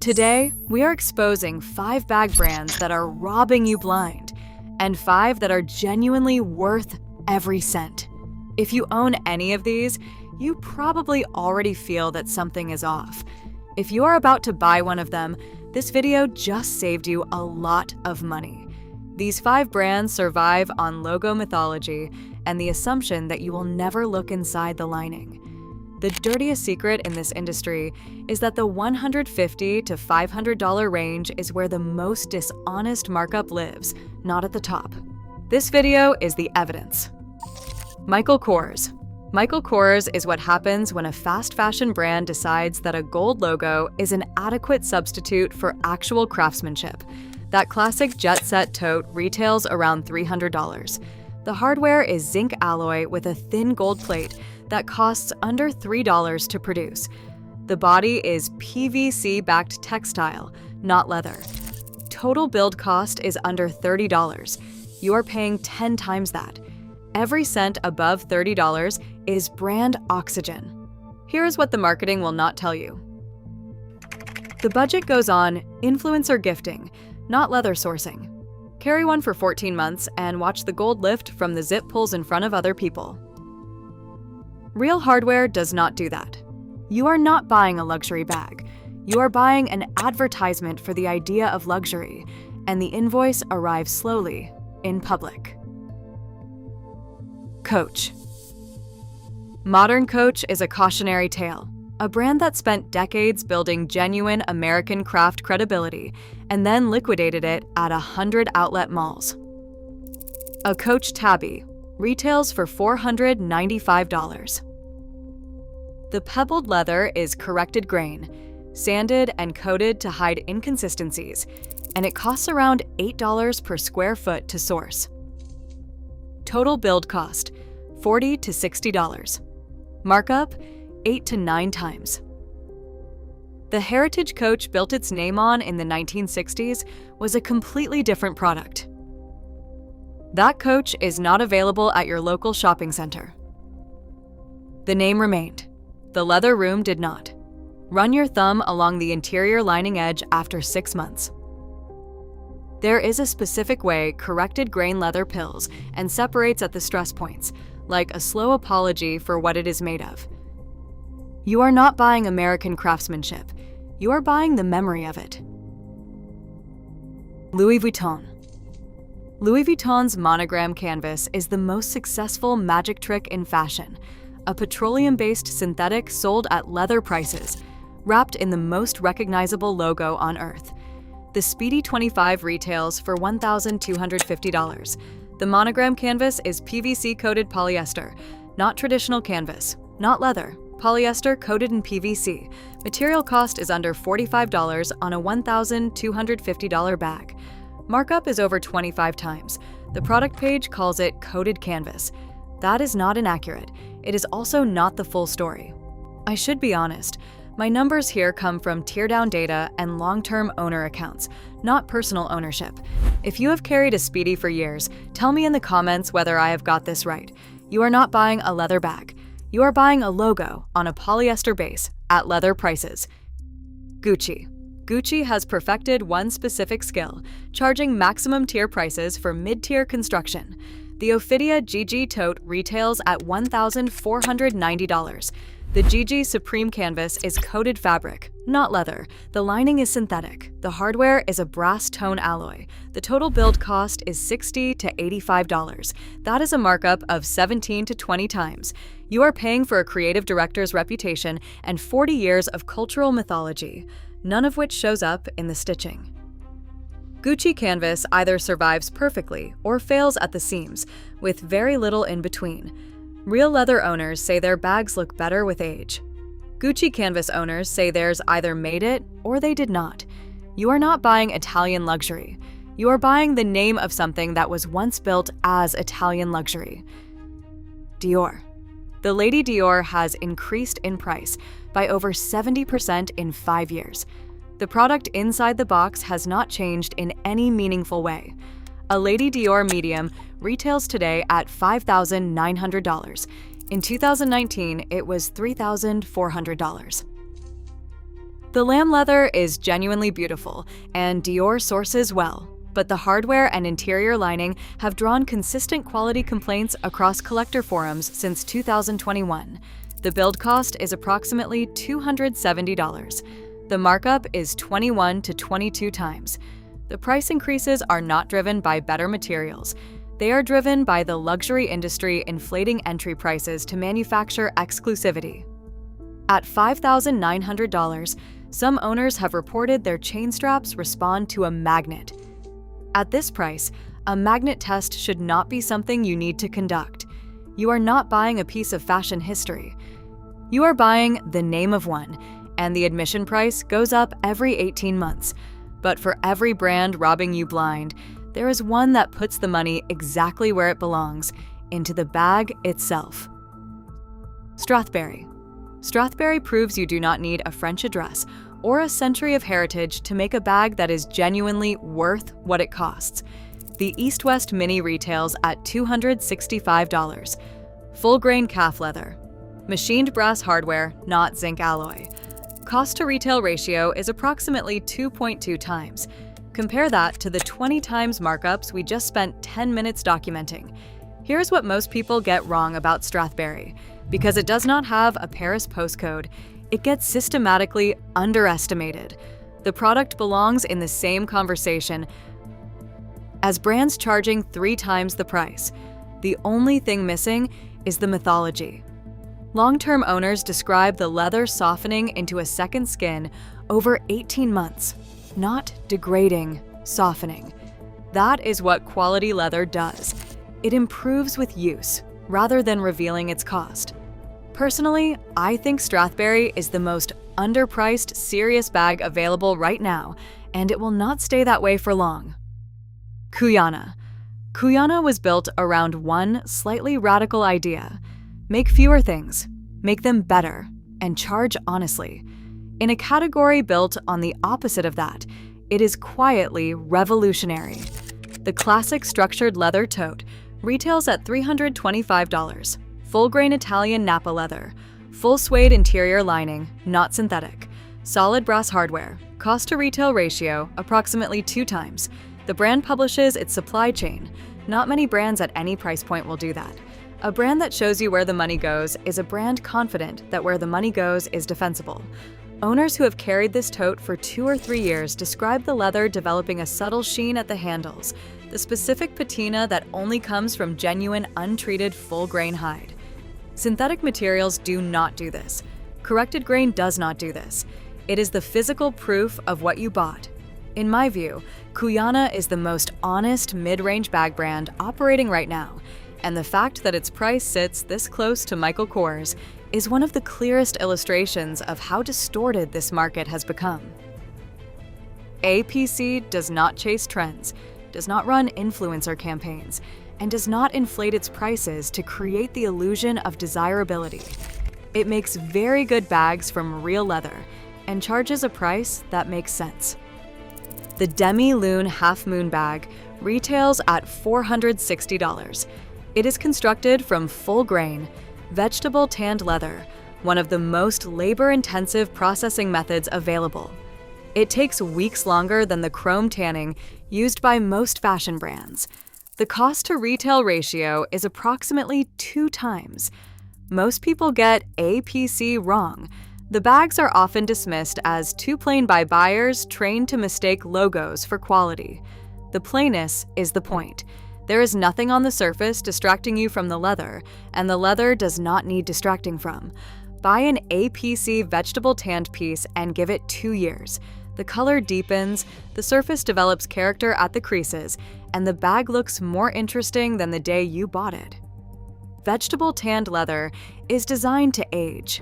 Today, we are exposing 5 bag brands that are robbing you blind, and 5 that are genuinely worth every cent. If you own any of these, you probably already feel that something is off. If you are about to buy one of them, this video just saved you a lot of money. These 5 brands survive on logo mythology and the assumption that you will never look inside the lining. The dirtiest secret in this industry is that the $150 to $500 range is where the most dishonest markup lives, not at the top. This video is the evidence. Michael Kors. Michael Kors is what happens when a fast fashion brand decides that a gold logo is an adequate substitute for actual craftsmanship. That classic jet set tote retails around $300. The hardware is zinc alloy with a thin gold plate that costs under $3 to produce. The body is PVC-backed textile, not leather. Total build cost is under $30. You are paying 10 times that. Every cent above $30 is brand oxygen. Here is what the marketing will not tell you. The budget goes on influencer gifting, not leather sourcing. Carry one for 14 months and watch the gold lift from the zip pulls in front of other people. Real hardware does not do that. You are not buying a luxury bag. You are buying an advertisement for the idea of luxury, and the invoice arrives slowly, in public. Coach. Modern Coach is a cautionary tale, a brand that spent decades building genuine American craft credibility and then liquidated it at 100 outlet malls. A Coach tabby retails for $495. The pebbled leather is corrected grain, sanded and coated to hide inconsistencies, and it costs around $8 per square foot to source. Total build cost, $40 to $60. Markup, 8 to 9 times. The heritage Coach built its name on in the 1960s was a completely different product. That Coach is not available at your local shopping center. The name remained. The leather room did not. Run your thumb along the interior lining edge after 6 months. There is a specific way corrected grain leather pills and separates at the stress points, like a slow apology for what it is made of. You are not buying American craftsmanship. You are buying the memory of it. Louis Vuitton. Louis Vuitton's monogram canvas is the most successful magic trick in fashion, a petroleum-based synthetic sold at leather prices, wrapped in the most recognizable logo on earth. The Speedy 25 retails for $1,250. The monogram canvas is PVC-coated polyester, not traditional canvas, not leather, polyester coated in PVC. Material cost is under $45 on a $1,250 bag. Markup is over 25 times. The product page calls it coated canvas. That is not inaccurate. It is also not the full story. I should be honest. My numbers here come from teardown data and long-term owner accounts, not personal ownership. If you have carried a Speedy for years, tell me in the comments whether I have got this right. You are not buying a leather bag. You are buying a logo on a polyester base at leather prices. Gucci. Gucci has perfected one specific skill, charging maximum tier prices for mid-tier construction. The Ophidia GG tote retails at $1,490. The GG Supreme canvas is coated fabric, not leather. The lining is synthetic. The hardware is a brass tone alloy. The total build cost is $60 to $85. That is a markup of 17 to 20 times. You are paying for a creative director's reputation and 40 years of cultural mythology, none of which shows up in the stitching. Gucci canvas either survives perfectly or fails at the seams, with very little in between. Real leather owners say their bags look better with age. Gucci canvas owners say theirs either made it or they did not. You are not buying Italian luxury. You are buying the name of something that was once built as Italian luxury. Dior. The Lady Dior has increased in price by over 70% in 5 years. The product inside the box has not changed in any meaningful way. A Lady Dior medium retails today at $5,900. In 2019, it was $3,400. The lamb leather is genuinely beautiful, and Dior sources well, but the hardware and interior lining have drawn consistent quality complaints across collector forums since 2021. The build cost is approximately $270. The markup is 21 to 22 times. The price increases are not driven by better materials. They are driven by the luxury industry inflating entry prices to manufacture exclusivity. At $5,900, some owners have reported their chain straps respond to a magnet. At this price, a magnet test should not be something you need to conduct. You are not buying a piece of fashion history. You are buying the name of one, and the admission price goes up every 18 months. But for every brand robbing you blind, there is one that puts the money exactly where it belongs, into the bag itself. Strathberry. Strathberry proves you do not need a French address or a century of heritage to make a bag that is genuinely worth what it costs. The East-West Mini retails at $265. Full-grain calf leather. Machined brass hardware, not zinc alloy. Cost-to-retail ratio is approximately 2.2 times. Compare that to the 20 times markups we just spent 10 minutes documenting. Here's what most people get wrong about Strathberry. Because it does not have a Paris postcode, it gets systematically underestimated. The product belongs in the same conversation as brands charging 3 times the price. The only thing missing is the mythology. Long-term owners describe the leather softening into a second skin over 18 months, not degrading, softening. That is what quality leather does. It improves with use, rather than revealing its cost. Personally, I think Strathberry is the most underpriced serious bag available right now, and it will not stay that way for long. Kuyana. Kuyana was built around one slightly radical idea. Make fewer things, make them better, and charge honestly. In a category built on the opposite of that, it is quietly revolutionary. The classic structured leather tote retails at $325. Full-grain Italian Napa leather, full suede interior lining, not synthetic, solid brass hardware, cost-to-retail ratio approximately 2 times. The brand publishes its supply chain. Not many brands at any price point will do that. A brand that shows you where the money goes is a brand confident that where the money goes is defensible. Owners who have carried this tote for 2 or 3 years describe the leather developing a subtle sheen at the handles, the specific patina that only comes from genuine, untreated, full-grain hide. Synthetic materials do not do this. Corrected grain does not do this. It is the physical proof of what you bought. In my view, Kuyana is the most honest mid-range bag brand operating right now, and the fact that its price sits this close to Michael Kors is one of the clearest illustrations of how distorted this market has become. APC does not chase trends, does not run influencer campaigns, and does not inflate its prices to create the illusion of desirability. It makes very good bags from real leather and charges a price that makes sense. The Demi-Lune Half Moon bag retails at $460. It is constructed from full-grain, vegetable tanned leather, one of the most labor-intensive processing methods available. It takes weeks longer than the chrome tanning used by most fashion brands. The cost-to-retail ratio is approximately 2 times. Most people get APC wrong. The bags are often dismissed as too plain by buyers trained to mistake logos for quality. The plainness is the point. There is nothing on the surface distracting you from the leather, and the leather does not need distracting from. Buy an APC vegetable tanned piece and give it 2 years. The color deepens, the surface develops character at the creases, and the bag looks more interesting than the day you bought it. Vegetable tanned leather is designed to age.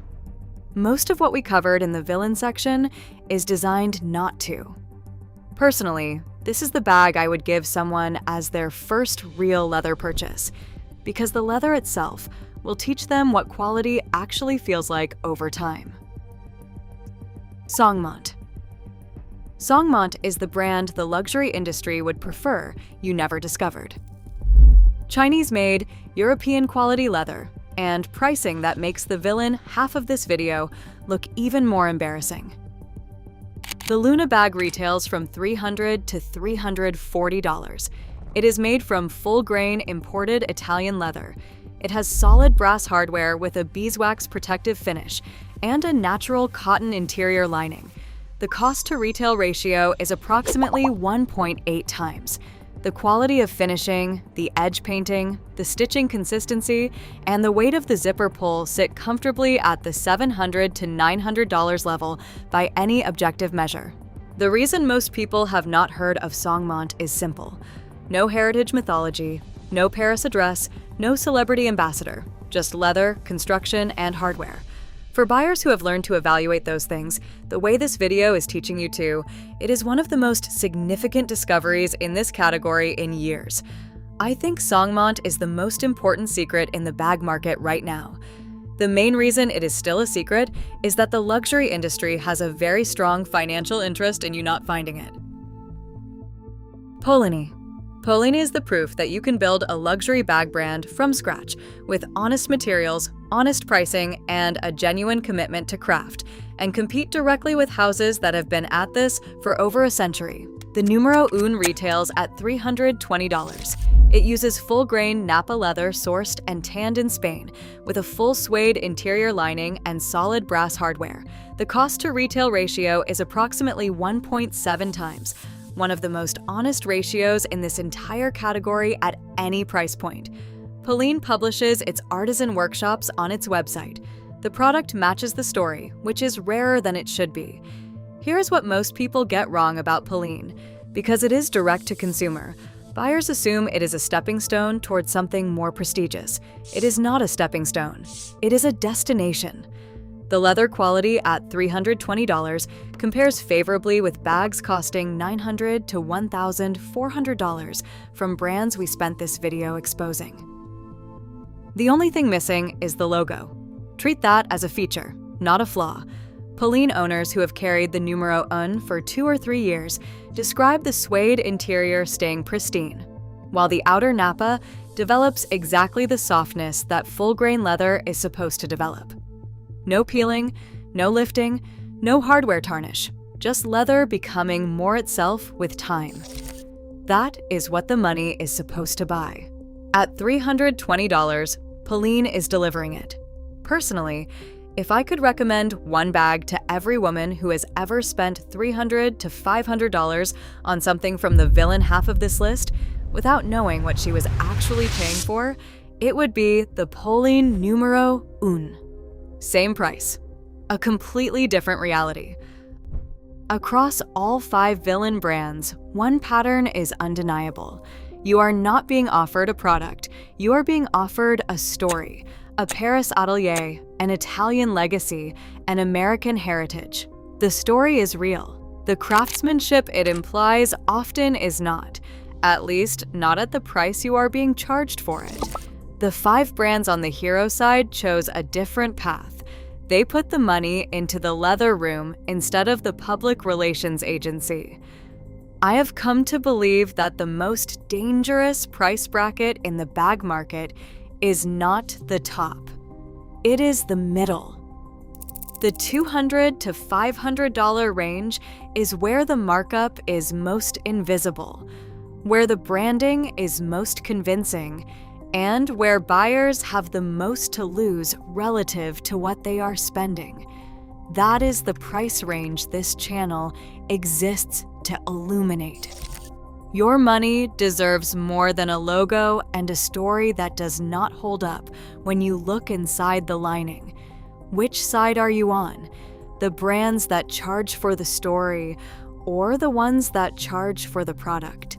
Most of what we covered in the villain section is designed not to. Personally, this is the bag I would give someone as their first real leather purchase, because the leather itself will teach them what quality actually feels like over time. Songmont. Songmont is the brand the luxury industry would prefer you never discovered. Chinese-made, European-quality leather, and pricing that makes the villain half of this video look even more embarrassing. The Luna bag retails from $300 to $340. It is made from full-grain imported Italian leather. It has solid brass hardware with a beeswax protective finish and a natural cotton interior lining. The cost-to-retail ratio is approximately 1.8 times. The quality of finishing, the edge painting, the stitching consistency, and the weight of the zipper pull sit comfortably at the $700 to $900 level by any objective measure. The reason most people have not heard of Songmont is simple. No heritage mythology, no Paris address, no celebrity ambassador, just leather, construction, and hardware. For buyers who have learned to evaluate those things, the way this video is teaching you to, it is one of the most significant discoveries in this category in years. I think Songmont is the most important secret in the bag market right now. The main reason it is still a secret is that the luxury industry has a very strong financial interest in you not finding it. Polène. Polène is the proof that you can build a luxury bag brand from scratch with honest materials, honest pricing, and a genuine commitment to craft, and compete directly with houses that have been at this for over a century. The numero un retails at $320. It uses full-grain Napa leather sourced and tanned in Spain, with a full suede interior lining and solid brass hardware. The cost-to-retail ratio is approximately 1.7 times, one of the most honest ratios in this entire category at any price point. Polène publishes its artisan workshops on its website. The product matches the story, which is rarer than it should be. Here's what most people get wrong about Polène. Because it is direct to consumer, buyers assume it is a stepping stone towards something more prestigious. It is not a stepping stone. It is a destination. The leather quality at $320 compares favorably with bags costing $900 to $1,400 from brands we spent this video exposing. The only thing missing is the logo. Treat that as a feature, not a flaw. Polène owners who have carried the numero un for 2 or 3 years describe the suede interior staying pristine, while the outer Napa develops exactly the softness that full-grain leather is supposed to develop. No peeling, no lifting, no hardware tarnish, just leather becoming more itself with time. That is what the money is supposed to buy. At $320, Polène is delivering it. Personally, if I could recommend one bag to every woman who has ever spent $300 to $500 on something from the villain half of this list, without knowing what she was actually paying for, it would be the Polène numero un. Same price. A completely different reality. Across all 5 villain brands, one pattern is undeniable. You are not being offered a product, you are being offered a story, a Paris atelier, an Italian legacy, an American heritage. The story is real. The craftsmanship it implies often is not, at least not at the price you are being charged for it. The 5 brands on the hero side chose a different path. They put the money into the leather room instead of the public relations agency. I have come to believe that the most dangerous price bracket in the bag market is not the top. It is the middle. The $200 to $500 range is where the markup is most invisible, where the branding is most convincing, and where buyers have the most to lose relative to what they are spending. That is the price range this channel exists to illuminate. Your money deserves more than a logo and a story that does not hold up when you look inside the lining. Which side are you on? The brands that charge for the story, or the ones that charge for the product?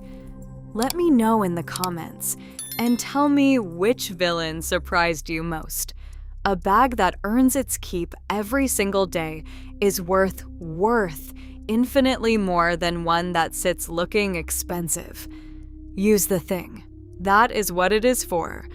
Let me know in the comments, and tell me which villain surprised you most. A bag that earns its keep every single day is worth infinitely more than one that sits looking expensive. Use the thing. That is what it is for.